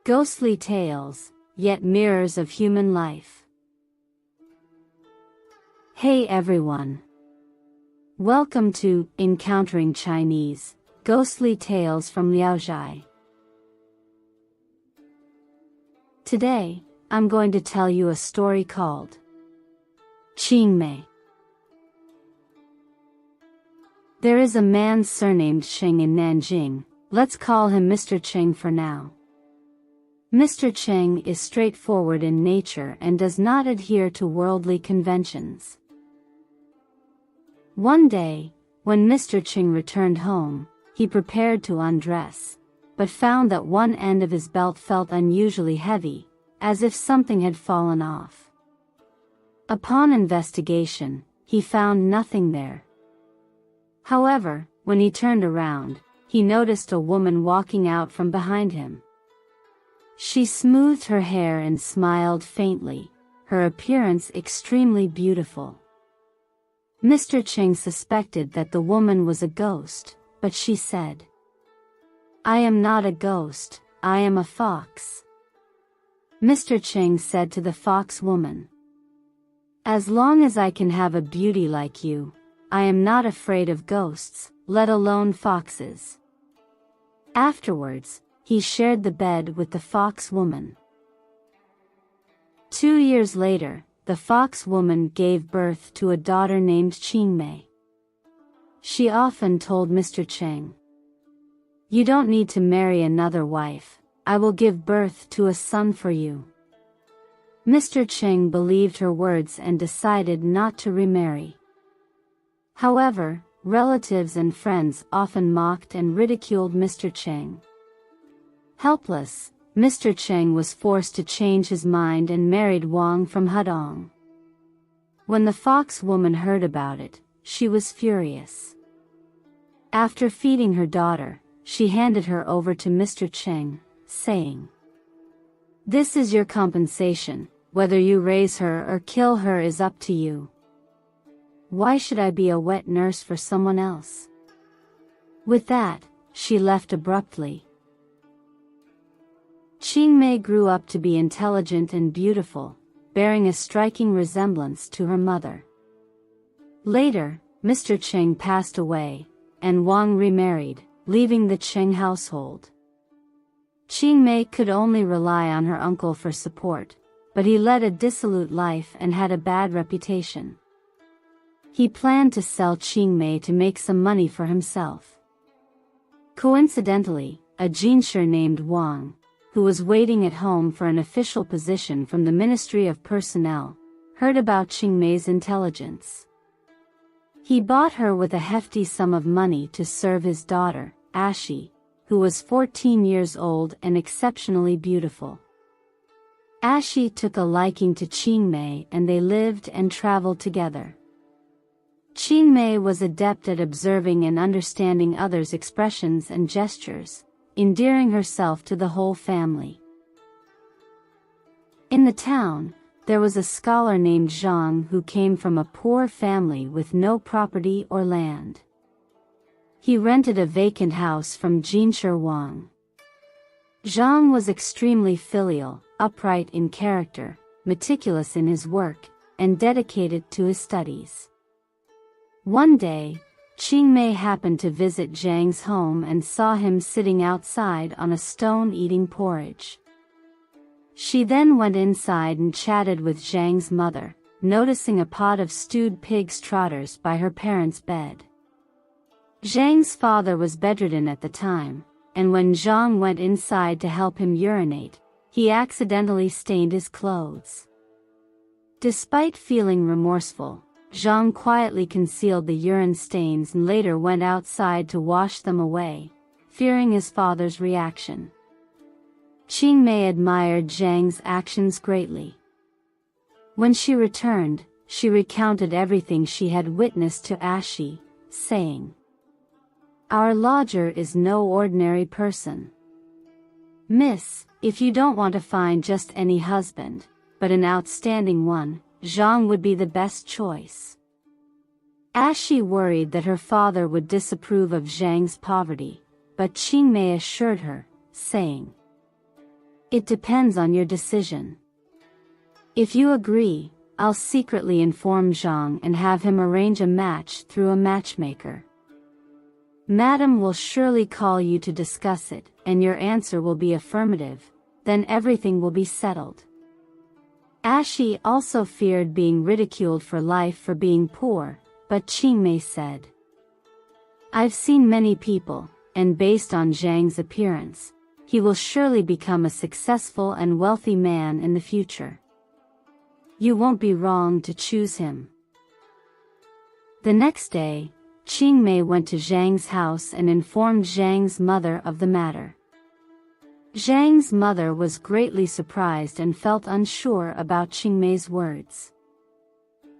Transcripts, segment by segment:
Ghostly tales, yet mirrors of human life. Hey everyone! Welcome to Encountering Chinese, Ghostly Tales from Zhai. Today, I'm going to tell you a story called Ching May. There is a man surnamed Qing in Nanjing. Let's call him Mr. Qing for now. Mr. Qing is straightforward in nature and does not adhere to worldly conventions. One day, when Mr. Qing returned home, he prepared to undress, but found that one end of his belt felt unusually heavy, as if something had fallen off. Upon investigation, he found nothing there. However, when he turned around, he noticed a woman walking out from behind him. She smoothed her hair and smiled faintly, her appearance extremely beautiful. Mr. Qing suspected that the woman was a ghost, but she said, "I am not a ghost, I am a fox." Mr. Qing said to the fox woman, "As long as I can have a beauty like you, I am not afraid of ghosts, let alone foxes." Afterwards, he shared the bed with the fox woman. 2 years later, the fox woman gave birth to a daughter named Ching May. She often told Mr. Qing, "You don't need to marry another wife, I will give birth to a son for you." Mr. Qing believed her words and decided not to remarry. However, relatives and friends often mocked and ridiculed Mr. Qing. Helpless, Mr. Qing was forced to change his mind and married Wang from Hudong. When the fox woman heard about it, she was furious. After feeding her daughter, she handed her over to Mr. Qing, saying, "This is your compensation, whether you raise her or kill her is up to you. Why should I be a wet nurse for someone else?" With that, she left abruptly. Ching May grew up to be intelligent and beautiful, bearing a striking resemblance to her mother. Later, Mr. Qing passed away, and Wang remarried, leaving the Qing household. Ching May could only rely on her uncle for support, but he led a dissolute life and had a bad reputation. He planned to sell Ching May to make some money for himself. Coincidentally, a jinshi named Wang, who was waiting at home for an official position from the Ministry of Personnel, heard about Ching May's intelligence. He bought her with a hefty sum of money to serve his daughter, Ashie, who was 14 years old and exceptionally beautiful. Ashie took a liking to Ching May and they lived and traveled together. Ching May was adept at observing and understanding others' expressions and gestures, endearing herself to the whole family. In the town, there was a scholar named Zhang who came from a poor family with no property or land. He rented a vacant house from jinshi Wang. Zhang was extremely filial, upright in character, meticulous in his work, and dedicated to his studies. One day, Ching May happened to visit Zhang's home and saw him sitting outside on a stone eating porridge. She then went inside and chatted with Zhang's mother, noticing a pot of stewed pig's trotters by her parents' bed. Zhang's father was bedridden at the time, and when Zhang went inside to help him urinate, he accidentally stained his clothes. Despite feeling remorseful, Zhang quietly concealed the urine stains and later went outside to wash them away, fearing his father's reaction. Ching May admired Zhang's actions greatly. When she returned, she recounted everything she had witnessed to Ashie, saying, "Our lodger is no ordinary person. Miss, if you don't want to find just any husband, but an outstanding one, Zhang would be the best choice." Ashie worried that her father would disapprove of Zhang's poverty, but Ching May assured her, saying, It depends on your decision. If you agree, I'll secretly inform Zhang and have him arrange a match through a matchmaker. Madam will surely call you to discuss it, and your answer will be affirmative, then everything will be settled. Ashie also feared being ridiculed for life for being poor, but Ching May said, I've seen many people, and based on Zhang's appearance, he will surely become a successful and wealthy man in the future. You won't be wrong to choose him. The next day, Ching May went to Zhang's house and informed Zhang's mother of the matter. Zhang's mother was greatly surprised and felt unsure about Ching May's words.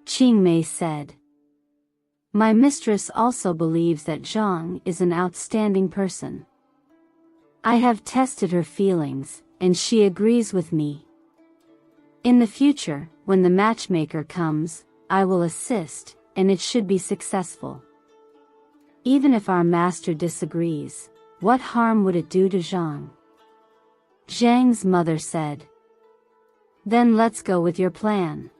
Ching May said, My mistress also believes that Zhang is an outstanding person. I have tested her feelings, and she agrees with me. In the future, when the matchmaker comes, I will assist, and it should be successful. Even if our master disagrees, what harm would it do to Zhang? Zhang's mother said. Then let's go with your plan.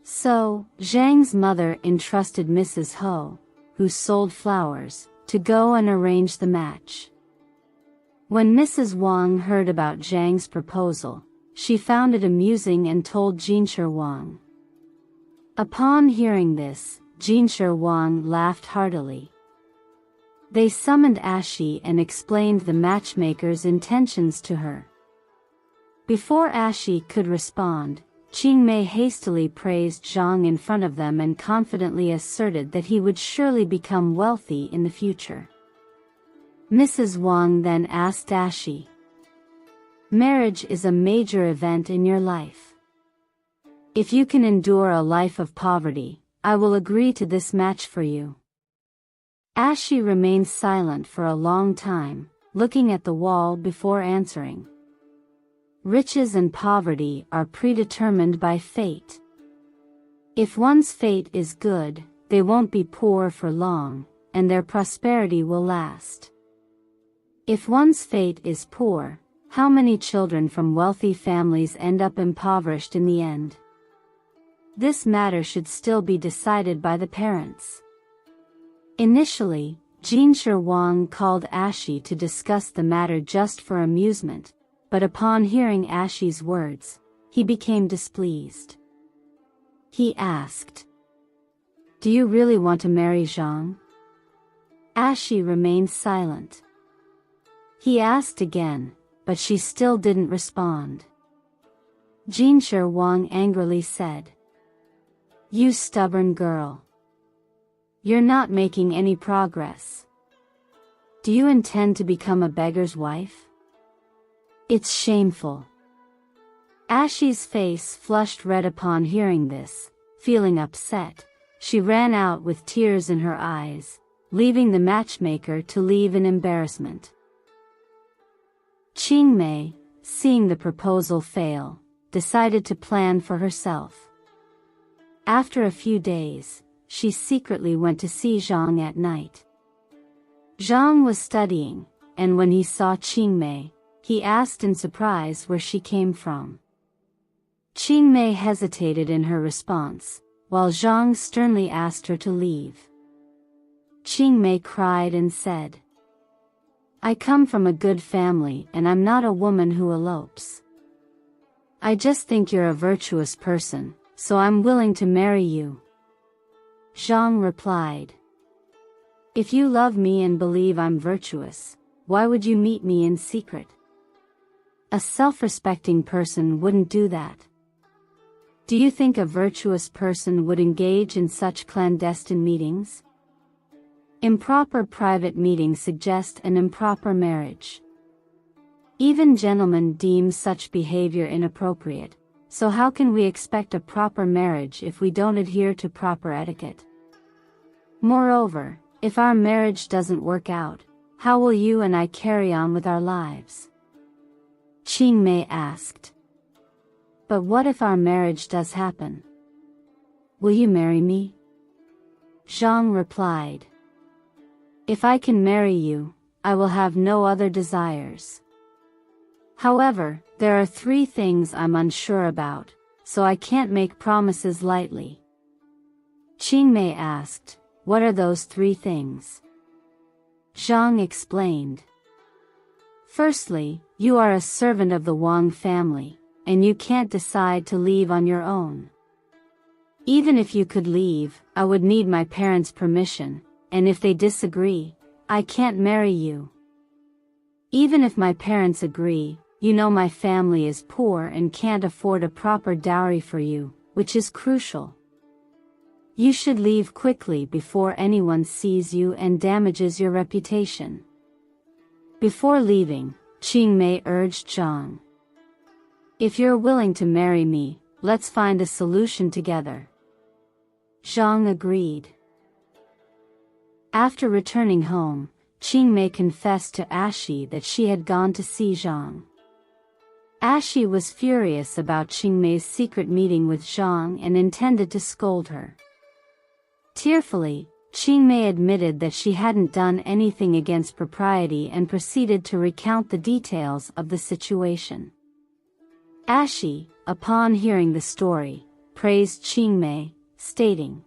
So, Zhang's mother entrusted Mrs. Ho, who sold flowers, to go and arrange the match. When Mrs. Wang heard about Zhang's proposal, she found it amusing and told Jinshi Wang. Upon hearing this, Jinshi Wang laughed heartily. They summoned Ashie and explained the matchmaker's intentions to her. Before Ashie could respond, Ching May hastily praised Zhang in front of them and confidently asserted that he would surely become wealthy in the future. Mrs. Wang then asked Ashie, Marriage is a major event in your life. If you can endure a life of poverty, I will agree to this match for you. Ashie remained silent for a long time, looking at the wall before answering. Riches and poverty are predetermined by fate. If one's fate is good, they won't be poor for long, and their prosperity will last. If one's fate is poor, how many children from wealthy families end up impoverished in the end? This matter should still be decided by the parents. Initially, Jinshi Wang called Ashie to discuss the matter just for amusement, but upon hearing Ashie's words, he became displeased. He asked, Do you really want to marry Zhang? Ashie remained silent. He asked again, but she still didn't respond. Jinshi Wang angrily said, You stubborn girl. You're not making any progress. Do you intend to become a beggar's wife? It's shameful. Ashie's face flushed red upon hearing this. Feeling upset, she ran out with tears in her eyes, leaving the matchmaker to leave in embarrassment. Ching May, seeing the proposal fail, decided to plan for herself. After a few days, she secretly went to see Zhang at night. Zhang was studying, and when he saw Ching May, he asked in surprise where she came from. Ching May hesitated in her response, while Zhang sternly asked her to leave. Ching May cried and said, I come from a good family and I'm not a woman who elopes. I just think you're a virtuous person, so I'm willing to marry you. Zhang replied, If you love me and believe I'm virtuous, why would you meet me in secret? A self-respecting person wouldn't do that. Do you think a virtuous person would engage in such clandestine meetings? Improper private meetings suggest an improper marriage. Even gentlemen deem such behavior inappropriate, so how can we expect a proper marriage if we don't adhere to proper etiquette? Moreover, if our marriage doesn't work out, how will you and I carry on with our lives? Ching May asked. But what if our marriage does happen? Will you marry me? Zhang replied. If I can marry you, I will have no other desires. However, there are 3 things I'm unsure about, so I can't make promises lightly. Ching May asked, "What are those 3 things?" Zhang explained. "Firstly, you are a servant of the Wang family, and you can't decide to leave on your own. Even if you could leave, I would need my parents' permission, and if they disagree, I can't marry you. Even if my parents agree, you know my family is poor and can't afford a proper dowry for you, which is crucial. You should leave quickly before anyone sees you and damages your reputation." Before leaving, Ching May urged Zhang, "If you're willing to marry me, let's find a solution together." Zhang agreed. After returning home, Ching May confessed to Ashie that she had gone to see Zhang. Ashie was furious about Ching May's secret meeting with Zhang and intended to scold her. Tearfully, Ching May admitted that she hadn't done anything against propriety and proceeded to recount the details of the situation. Ashie, upon hearing the story, praised Ching May, stating,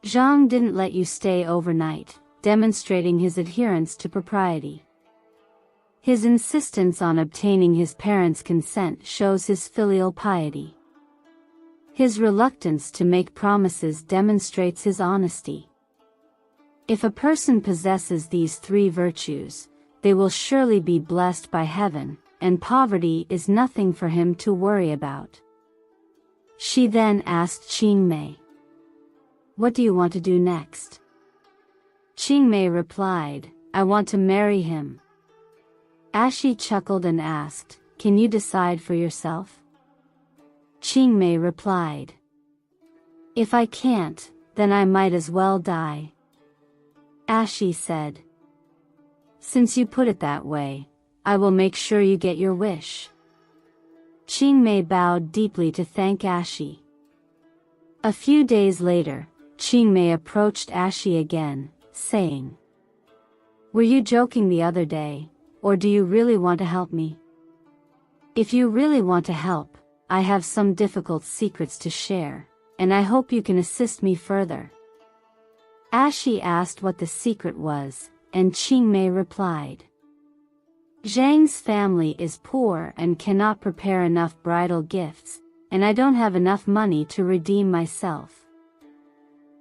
"Zhang didn't let you stay overnight, demonstrating his adherence to propriety. His insistence on obtaining his parents' consent shows his filial piety. His reluctance to make promises demonstrates his honesty. If a person possesses these 3 virtues, they will surely be blessed by heaven, and poverty is nothing for him to worry about." She then asked Ching May, "What do you want to do next?" Ching May replied, "I want to marry him." Ashie chuckled and asked, "Can you decide for yourself?" Ching May replied, "If I can't, then I might as well die." Ashie said, "Since you put it that way, I will make sure you get your wish." Ching May bowed deeply to thank Ashie. A few days later, Ching May approached Ashie again, saying, "Were you joking the other day, or do you really want to help me? If you really want to help, I have some difficult secrets to share, and I hope you can assist me further." Ashie asked what the secret was, and Ching May replied, "Zhang's family is poor and cannot prepare enough bridal gifts, and I don't have enough money to redeem myself.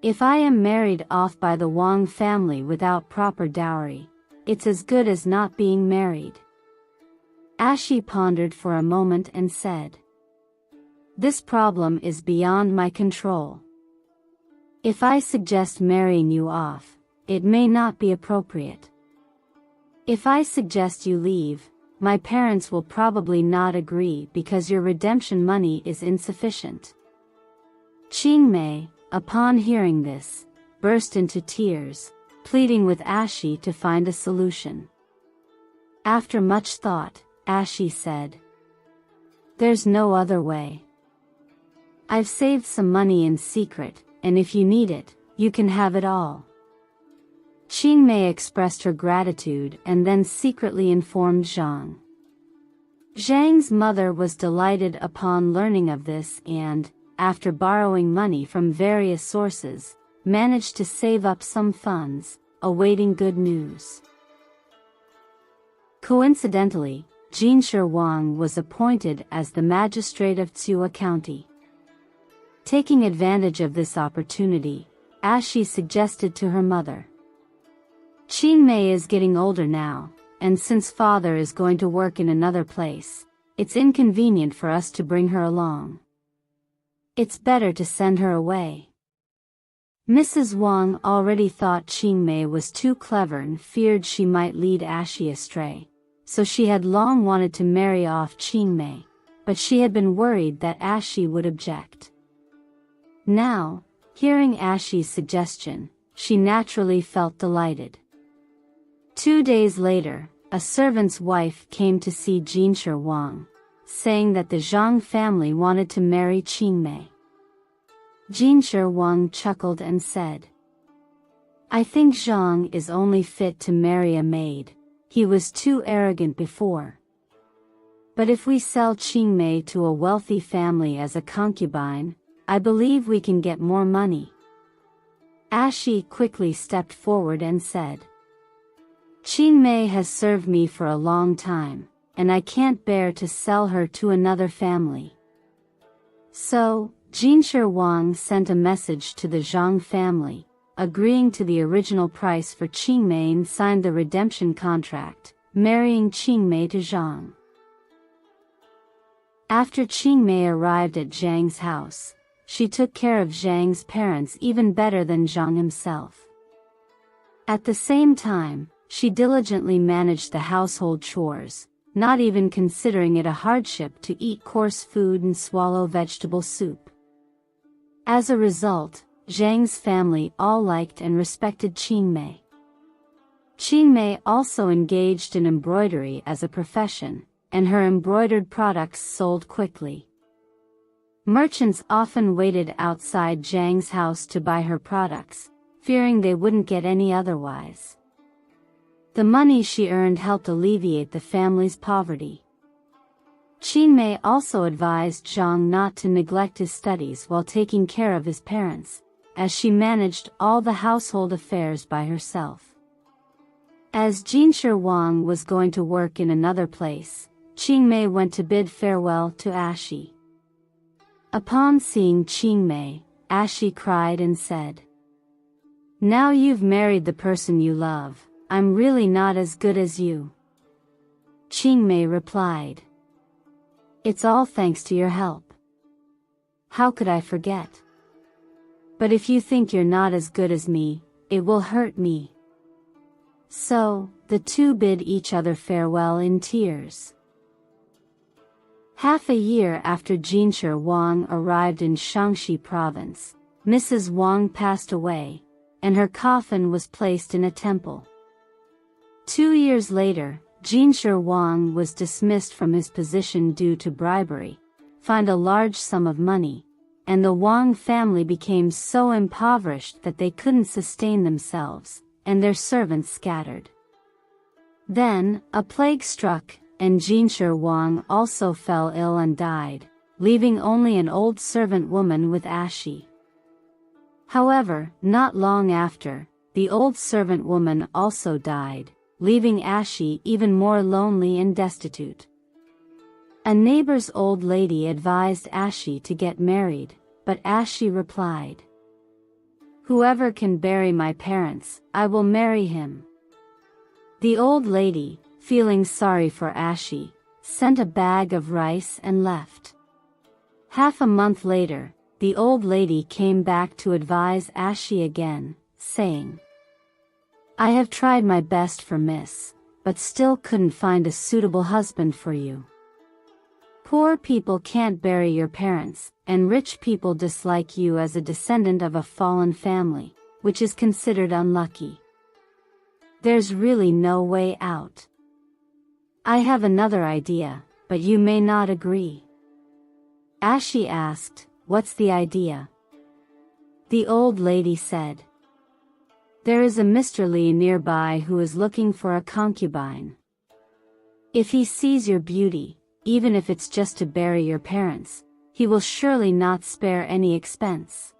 If I am married off by the Wang family without proper dowry, it's as good as not being married." Ashie pondered for a moment and said, "This problem is beyond my control. If I suggest marrying you off, it may not be appropriate. If I suggest you leave, my parents will probably not agree because your redemption money is insufficient." Ching May, upon hearing this, burst into tears, pleading with Ashie to find a solution. After much thought, Ashie said, "There's no other way. I've saved some money in secret, and if you need it, you can have it all." Ching May expressed her gratitude and then secretly informed Zhang. Zhang's mother was delighted upon learning of this and, after borrowing money from various sources, managed to save up some funds, awaiting good news. Coincidentally, Jinshi Wang was appointed as the magistrate of Tsua County. Taking advantage of this opportunity, Ashie suggested to her mother, "Ching May is getting older now, and since father is going to work in another place, it's inconvenient for us to bring her along. It's better to send her away." Mrs. Wang already thought Ching May was too clever and feared she might lead Ashie astray, so she had long wanted to marry off Ching May, but she had been worried that Ashie would object. Now, hearing Ashie's suggestion, she naturally felt delighted. 2 days later, a servant's wife came to see Jinshi Wang, saying that the Zhang family wanted to marry Ching May. Jinshi Wang chuckled and said, "I think Zhang is only fit to marry a maid. He was too arrogant before." But if we sell Ching May to a wealthy family as a concubine, I believe we can get more money." Ashie quickly stepped forward and said, "Ching May has served me for a long time, and I can't bear to sell her to another family." So, Jinshi Wang sent a message to the Zhang family, agreeing to the original price for Ching May and signed the redemption contract, marrying Ching May to Zhang. After Ching May arrived at Zhang's house, she took care of Zhang's parents even better than Zhang himself. At the same time, she diligently managed the household chores, not even considering it a hardship to eat coarse food and swallow vegetable soup. As a result, Zhang's family all liked and respected Ching May. Ching May also engaged in embroidery as a profession, and her embroidered products sold quickly. Merchants often waited outside Zhang's house to buy her products, fearing they wouldn't get any otherwise. The money she earned helped alleviate the family's poverty. Ching May also advised Zhang not to neglect his studies while taking care of his parents, as she managed all the household affairs by herself. As Jinshi Wang was going to work in another place, Ching May went to bid farewell to Ashie. Upon seeing Ching May, Ashie cried and said, "Now you've married the person you love, I'm really not as good as you." Ching May replied, "It's all thanks to your help. How could I forget? But if you think you're not as good as me, it will hurt me." So, the two bid each other farewell in tears. Half a year after Jinshi Wang arrived in Shaanxi province, Mrs. Wang passed away, and her coffin was placed in a temple. 2 years later, Jinshi Wang was dismissed from his position due to bribery, fined a large sum of money, and the Wang family became so impoverished that they couldn't sustain themselves, and their servants scattered. Then, a plague struck, and Jinshi Wang also fell ill and died, leaving only an old servant woman with Ashie. However, not long after, the old servant woman also died, leaving Ashie even more lonely and destitute. A neighbor's old lady advised Ashie to get married, but Ashie replied, "Whoever can bury my parents, I will marry him." The old lady, feeling sorry for Ashie, sent a bag of rice and left. Half a month later, the old lady came back to advise Ashie again, saying, "I have tried my best for Miss, but still couldn't find a suitable husband for you. Poor people can't bury your parents, and rich people dislike you as a descendant of a fallen family, which is considered unlucky. There's really no way out. I have another idea, but you may not agree." Ashie asked, "What's the idea?" The old lady said, "There is a Mr. Li nearby who is looking for a concubine. If he sees your beauty, even if it's just to bury your parents, he will surely not spare any expense."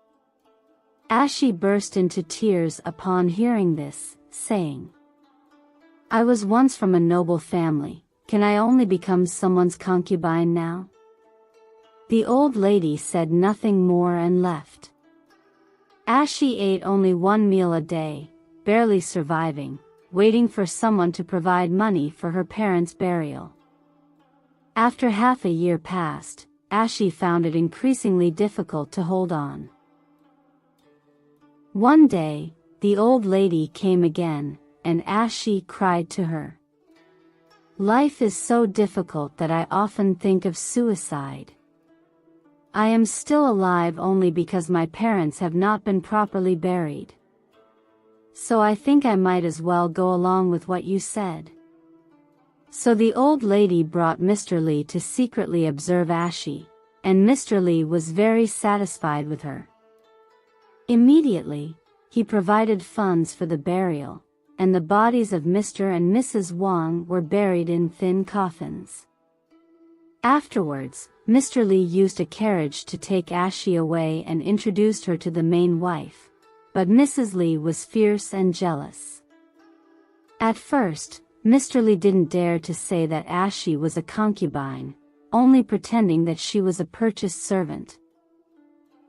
Ashie burst into tears upon hearing this, saying, "I was once from a noble family, can I only become someone's concubine now?" The old lady said nothing more and left. Ashie ate only one meal a day, barely surviving, waiting for someone to provide money for her parents' burial. After half a year passed, Ashie found it increasingly difficult to hold on. One day, the old lady came again, and Ashie cried to her, "Life is so difficult that I often think of suicide. I am still alive only because my parents have not been properly buried. So I think I might as well go along with what you said." So the old lady brought Mr. Li to secretly observe Ashie, and Mr. Li was very satisfied with her. Immediately, he provided funds for the burial, and the bodies of Mr. and Mrs. Wang were buried in thin coffins. Afterwards, Mr. Li used a carriage to take Ashie away and introduced her to the main wife, but Mrs. Li was fierce and jealous. At first, Mr. Li didn't dare to say that Ashie was a concubine, only pretending that she was a purchased servant.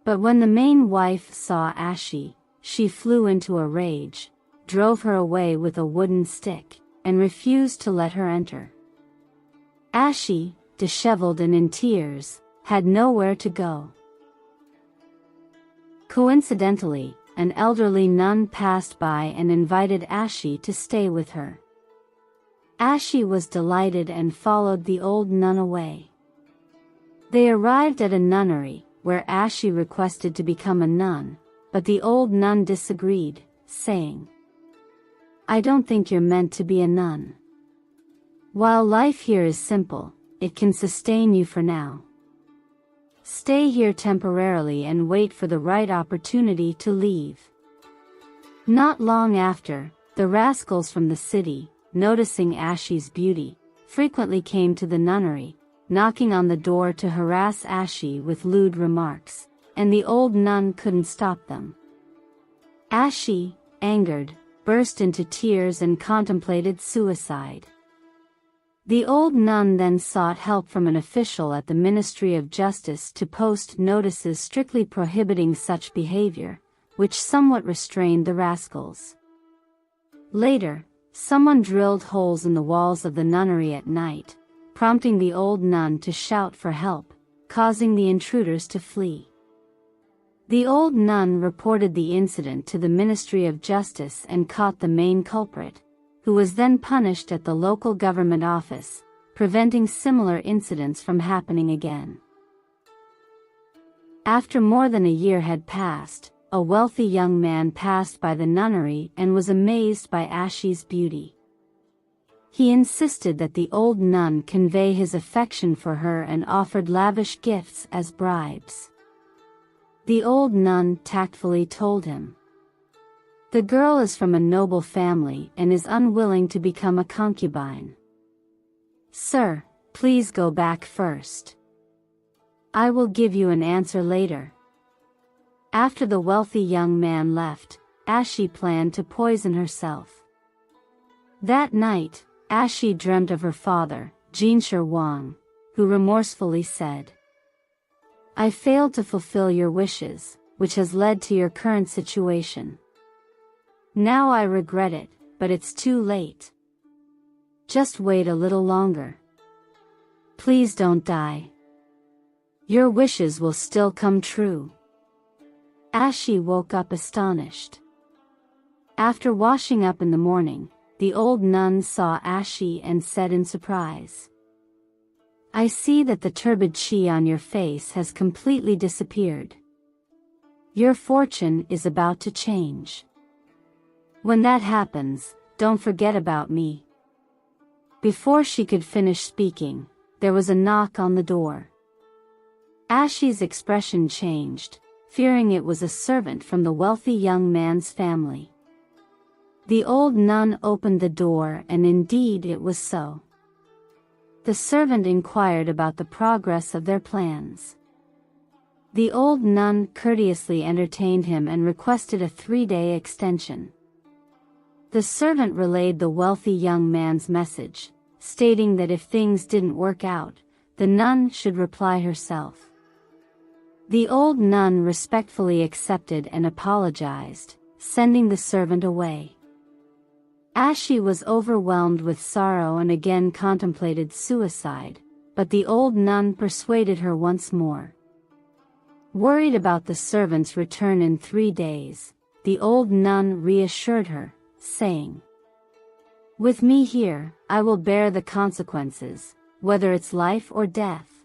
But when the main wife saw Ashie, she flew into a rage, drove her away with a wooden stick, and refused to let her enter. Ashie, disheveled and in tears, had nowhere to go. Coincidentally, an elderly nun passed by and invited Ashie to stay with her. Ashie was delighted and followed the old nun away. They arrived at a nunnery, where Ashie requested to become a nun, but the old nun disagreed, saying, "I don't think you're meant to be a nun. While life here is simple, it can sustain you for now. Stay here temporarily and wait for the right opportunity to leave." Not long after, the rascals from the city, noticing Ashie's beauty, frequently came to the nunnery, knocking on the door to harass Ashie with lewd remarks, and the old nun couldn't stop them. Ashie, angered, burst into tears and contemplated suicide. The old nun then sought help from an official at the Ministry of Justice to post notices strictly prohibiting such behavior, which somewhat restrained the rascals. Later, someone drilled holes in the walls of the nunnery at night, prompting the old nun to shout for help, causing the intruders to flee. The old nun reported the incident to the Ministry of Justice and caught the main culprit, who was then punished at the local government office, preventing similar incidents from happening again. After more than a year had passed, a wealthy young man passed by the nunnery and was amazed by Ashie's beauty. He insisted that the old nun convey his affection for her and offered lavish gifts as bribes. The old nun tactfully told him, "The girl is from a noble family and is unwilling to become a concubine. Sir, please go back first. I will give you an answer later." After the wealthy young man left, Ashie planned to poison herself. That night, Ashie dreamt of her father, Jinshi Wang, who remorsefully said, "I failed to fulfill your wishes, which has led to your current situation. Now I regret it, but it's too late. Just wait a little longer. Please don't die. Your wishes will still come true." Ashie woke up astonished. After washing up in the morning, the old nun saw Ashie and said in surprise, "I see that the turbid qi on your face has completely disappeared. Your fortune is about to change. When that happens, don't forget about me." Before she could finish speaking, there was a knock on the door. Ashie's expression changed, fearing it was a servant from the wealthy young man's family. The old nun opened the door and indeed it was so. The servant inquired about the progress of their plans. The old nun courteously entertained him and requested a 3-day extension. The servant relayed the wealthy young man's message, stating that if things didn't work out, the nun should reply herself. The old nun respectfully accepted and apologized, sending the servant away. Ashie was overwhelmed with sorrow and again contemplated suicide, but the old nun persuaded her once more. Worried about the servant's return in 3 days, the old nun reassured her, saying, "With me here, I will bear the consequences, whether it's life or death."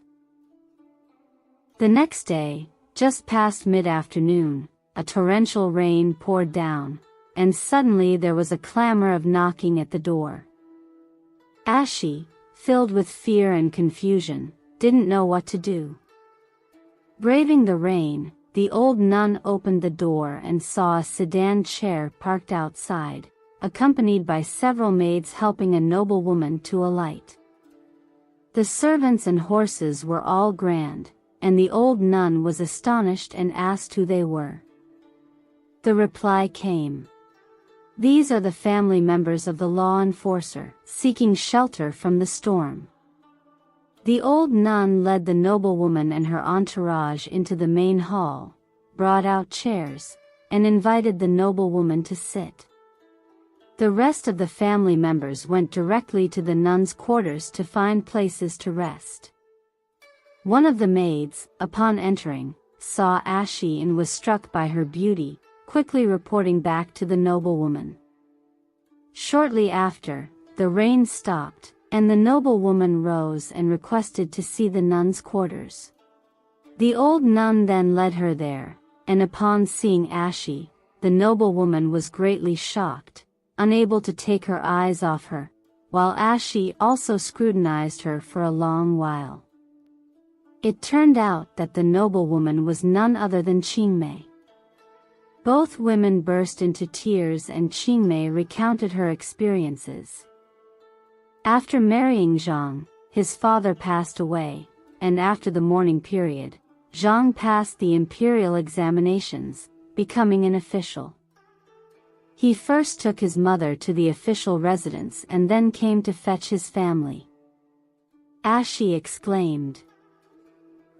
The next day, just past mid-afternoon, a torrential rain poured down, and suddenly there was a clamor of knocking at the door. Ashie, filled with fear and confusion, didn't know what to do. Braving the rain, the old nun opened the door and saw a sedan chair parked outside, accompanied by several maids helping a noblewoman to alight. The servants and horses were all grand, and the old nun was astonished and asked who they were. The reply came. These are the family members of the law enforcer, seeking shelter from the storm. The old nun led the noblewoman and her entourage into the main hall, brought out chairs, and invited the noblewoman to sit. The rest of the family members went directly to the nuns' quarters to find places to rest. One of the maids, upon entering, saw Ashie and was struck by her beauty, quickly reporting back to the noblewoman. Shortly after, the rain stopped, and the noblewoman rose and requested to see the nuns' quarters. The old nun then led her there, and upon seeing Ashie, the noblewoman was greatly shocked, unable to take her eyes off her, while Ashie also scrutinized her for a long while. It turned out that the noblewoman was none other than Ching May. Both women burst into tears and Ching May recounted her experiences. After marrying Zhang, his father passed away, and after the mourning period, Zhang passed the imperial examinations, becoming an official. He first took his mother to the official residence and then came to fetch his family. Ashie exclaimed,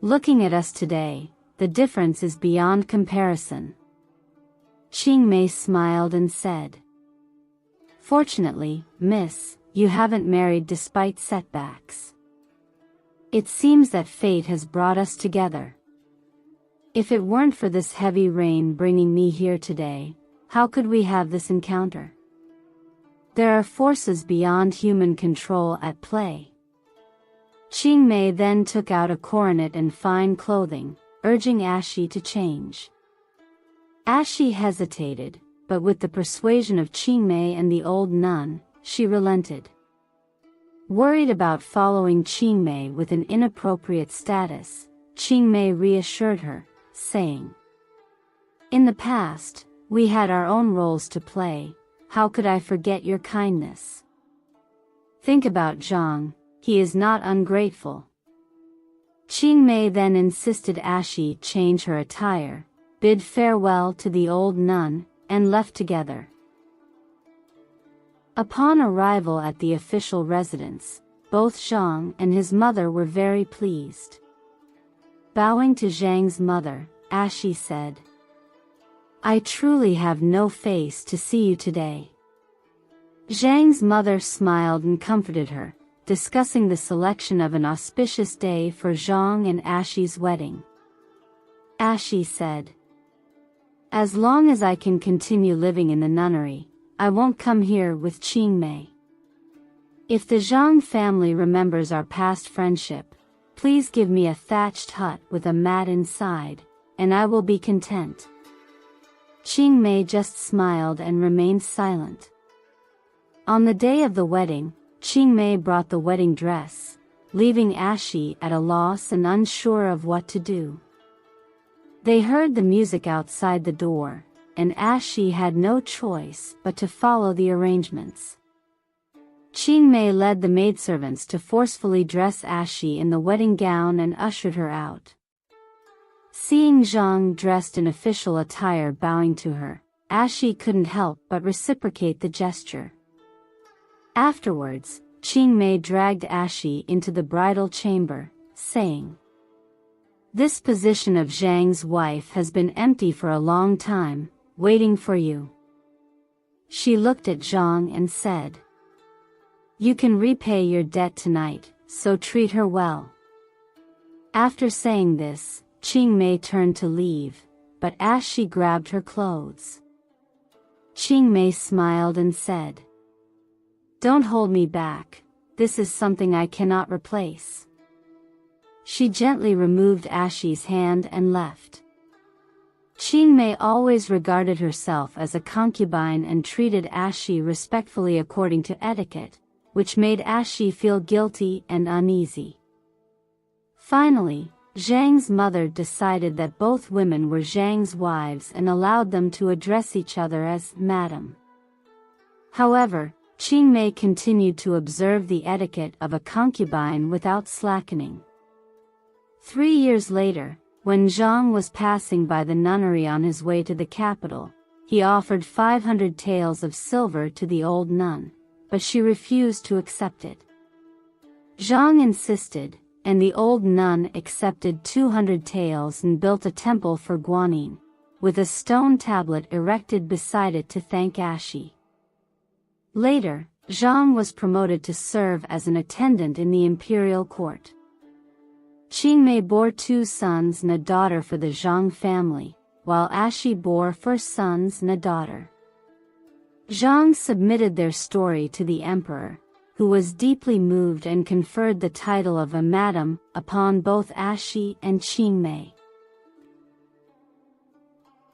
"Looking at us today, the difference is beyond comparison." Ching May smiled and said, "Fortunately, miss, you haven't married despite setbacks. It seems that fate has brought us together. If it weren't for this heavy rain bringing me here today, how could we have this encounter? There are forces beyond human control at play." Ching May then took out a coronet and fine clothing, urging Ashie to change. Ashie hesitated, but with the persuasion of Ching May and the old nun, she relented. Worried about following Ching May with an inappropriate status, Ching May reassured her, saying, "In the past, we had our own roles to play, how could I forget your kindness? Think about Zhang, he is not ungrateful." Ching May then insisted Ashie change her attire, bid farewell to the old nun, and left together. Upon arrival at the official residence, both Zhang and his mother were very pleased. Bowing to Zhang's mother, Ashie said, "I truly have no face to see you today." Zhang's mother smiled and comforted her, discussing the selection of an auspicious day for Zhang and Ashie's wedding. Ashie said, "As long as I can continue living in the nunnery, I won't come here with Ching May. If the Zhang family remembers our past friendship, please give me a thatched hut with a mat inside, and I will be content." Ching May just smiled and remained silent. On the day of the wedding, Ching May brought the wedding dress, leaving Ashie at a loss and unsure of what to do. They heard the music outside the door, and Ashie had no choice but to follow the arrangements. Ching May led the maidservants to forcefully dress Ashie in the wedding gown and ushered her out. Seeing Zhang dressed in official attire bowing to her, Ashie couldn't help but reciprocate the gesture. Afterwards, Ching May dragged Ashie into the bridal chamber, saying, "This position of Zhang's wife has been empty for a long time, waiting for you." She looked at Zhang and said, "You can repay your debt tonight, so treat her well." After saying this, Ching May turned to leave, but Ashie grabbed her clothes. Ching May smiled and said, "Don't hold me back, this is something I cannot replace." She gently removed Ashie's hand and left. Ching May always regarded herself as a concubine and treated Ashie respectfully according to etiquette, which made Ashie feel guilty and uneasy. Finally, Zhang's mother decided that both women were Zhang's wives and allowed them to address each other as Madam. However, Ching May continued to observe the etiquette of a concubine without slackening. 3 years later, when Zhang was passing by the nunnery on his way to the capital, he offered 500 taels of silver to the old nun, but she refused to accept it. Zhang insisted, and the old nun accepted 200 taels and built a temple for Guanyin, with a stone tablet erected beside it to thank Ashie. Later, Zhang was promoted to serve as an attendant in the imperial court. Ching May bore 2 sons and a daughter for the Zhang family, while Ashie bore 4 sons and a daughter. Zhang submitted their story to the emperor, who was deeply moved and conferred the title of a madam upon both Ashie and Ching May.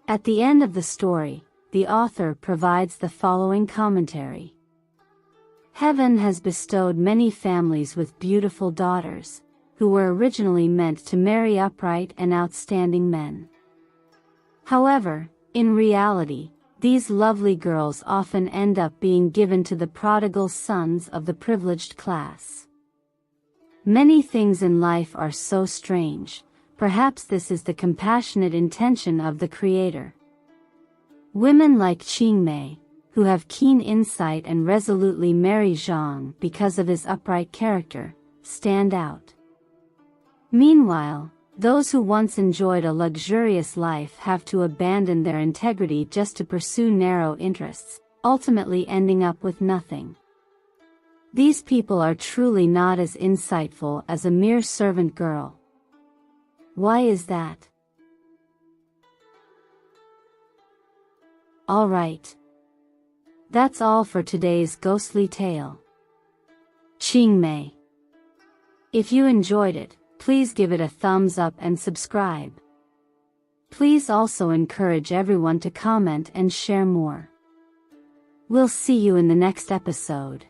At the end of the story, the author provides the following commentary. Heaven has bestowed many families with beautiful daughters, who were originally meant to marry upright and outstanding men. However, in reality, these lovely girls often end up being given to the prodigal sons of the privileged class. Many things in life are so strange. Perhaps this is the compassionate intention of the Creator. Women like Ching May, who have keen insight and resolutely marry Zhang because of his upright character, stand out. Meanwhile, those who once enjoyed a luxurious life have to abandon their integrity just to pursue narrow interests, ultimately ending up with nothing. These people are truly not as insightful as a mere servant girl. Why is that? Alright. That's all for today's ghostly tale. Ching May. If you enjoyed it, please give it a thumbs up and subscribe. Please also encourage everyone to comment and share more. We'll see you in the next episode.